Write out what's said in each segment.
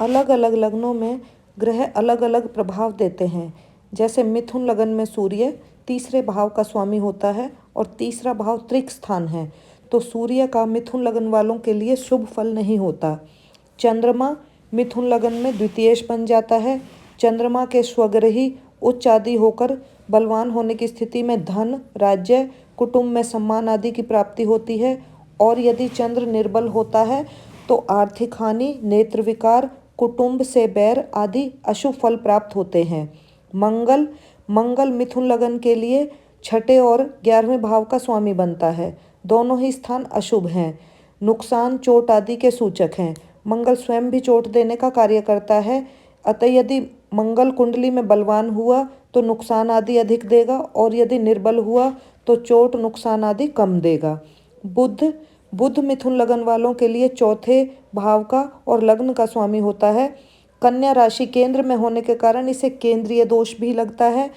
अलग अलग लग्नों में ग्रह अलग अलग प्रभाव देते हैं। जैसे मिथुन लगन में सूर्य तीसरे भाव का स्वामी होता है और तीसरा भाव त्रिक स्थान है, तो सूर्य का मिथुन लगन वालों के लिए शुभ फल नहीं होता। चंद्रमा मिथुन लगन में द्वितीयेश बन जाता है। चंद्रमा के स्वग्रही उच्च आदि होकर बलवान होने की स्थिति में धन, राज्य, कुटुंब में सम्मान आदि की प्राप्ति होती है। और यदि चंद्र निर्बल होता है तो आर्थिक हानि, नेत्र विकार, कुटुंब से बैर आदि अशुभ फल प्राप्त होते हैं। मंगल मिथुन लगन के लिए छठे और 11वें भाव का स्वामी बनता है। दोनों ही स्थान अशुभ हैं, नुकसान, चोट आदि के सूचक हैं। मंगल स्वयं भी चोट देने का कार्य करता है, अतः यदि मंगल कुंडली में बलवान हुआ तो नुकसान आदि अधिक देगा और यदि निर्बल हुआ तो चोट, नुकसान आदि कम देगा। बुध मिथुन लगन वालों के लिए चौथे भाव का और लग्न का स्वामी होता है। कन्या राशि केंद्र में होने के कारण इसे केंद्रीय दोष भी लगता है,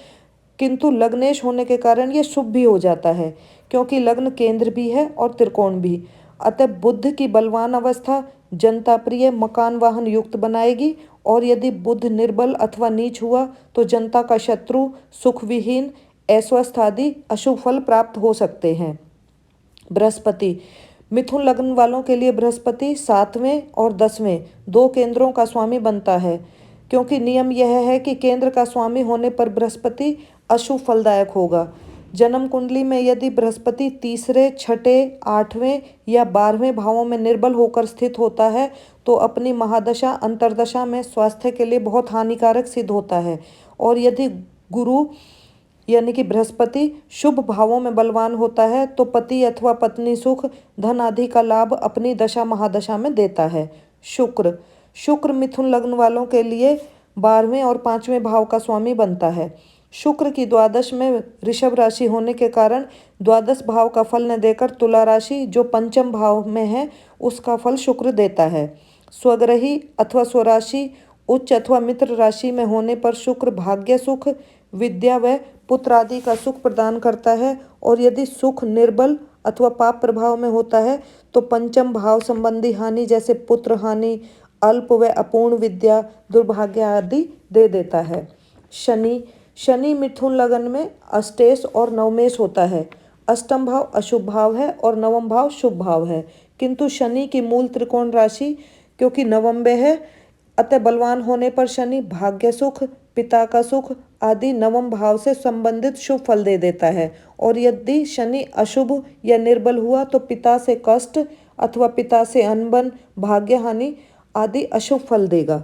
किंतु लग्नेश होने के कारण ये शुभ भी हो जाता है, क्योंकि लग्न केंद्र भी है और त्रिकोण भी। अतः बुध की बलवान अवस्था जनता प्रिय, मकान वाहन युक्त बनाएगी, और यदि बुध निर्बल अथवा नीच हुआ तो जनता का शत्रु, सुख विहीन, अस्वस्थ आदि अशुभ फल प्राप्त हो सकते हैं। बृहस्पति मिथुन लग्न वालों के लिए बृहस्पति 7वें और 10वें दो केंद्रों का स्वामी बनता है, क्योंकि नियम यह है कि केंद्र का स्वामी होने पर बृहस्पति अशुभ फलदायक होगा। जन्म कुंडली में यदि बृहस्पति तीसरे, छठे, 8वें या 12वें भावों में निर्बल होकर स्थित होता है तो अपनी महादशा अंतर्दशा में स्वास्थ्य के लिए बहुत हानिकारक सिद्ध होता है। और यदि गुरु यानी कि बृहस्पति शुभ भावों में बलवान होता है तो पति अथवा पत्नी सुख, धन आदि का लाभ अपनी दशा महादशा में देता है। शुक्र मिथुन लग्न वालों के लिए 12वें और 5वें भाव का स्वामी बनता है। शुक्र की द्वादश में ऋषभ राशि होने के कारण द्वादश भाव का फल न देकर तुला राशि जो पंचम भाव में है उसका फल शुक्र देता है। स्वग्रही अथवा स्वराशि उच्च अथवा मित्र राशि में होने पर शुक्र भाग्य सुख, विद्या व पुत्र आदि का सुख प्रदान करता है। और यदि सुख निर्बल अथवा पाप प्रभाव में होता है तो पंचम भाव संबंधी हानि जैसे पुत्र हानि, अल्प व अपूर्ण विद्या, दुर्भाग्य आदि दे देता है। शनि मिथुन लगन में अष्टेश और नवमेश होता है। अष्टम भाव अशुभ भाव है और नवम भाव शुभ भाव है, किंतु शनि की मूल त्रिकोण राशि क्योंकि नवम में है, अतः बलवान होने पर शनि भाग्य सुख, पिता का सुख आदि नवम भाव से संबंधित शुभ फल दे देता है। और यदि शनि अशुभ या निर्बल हुआ तो पिता से कष्ट अथवा पिता से अनबन, भाग्य हानि आदि अशुभ फल देगा।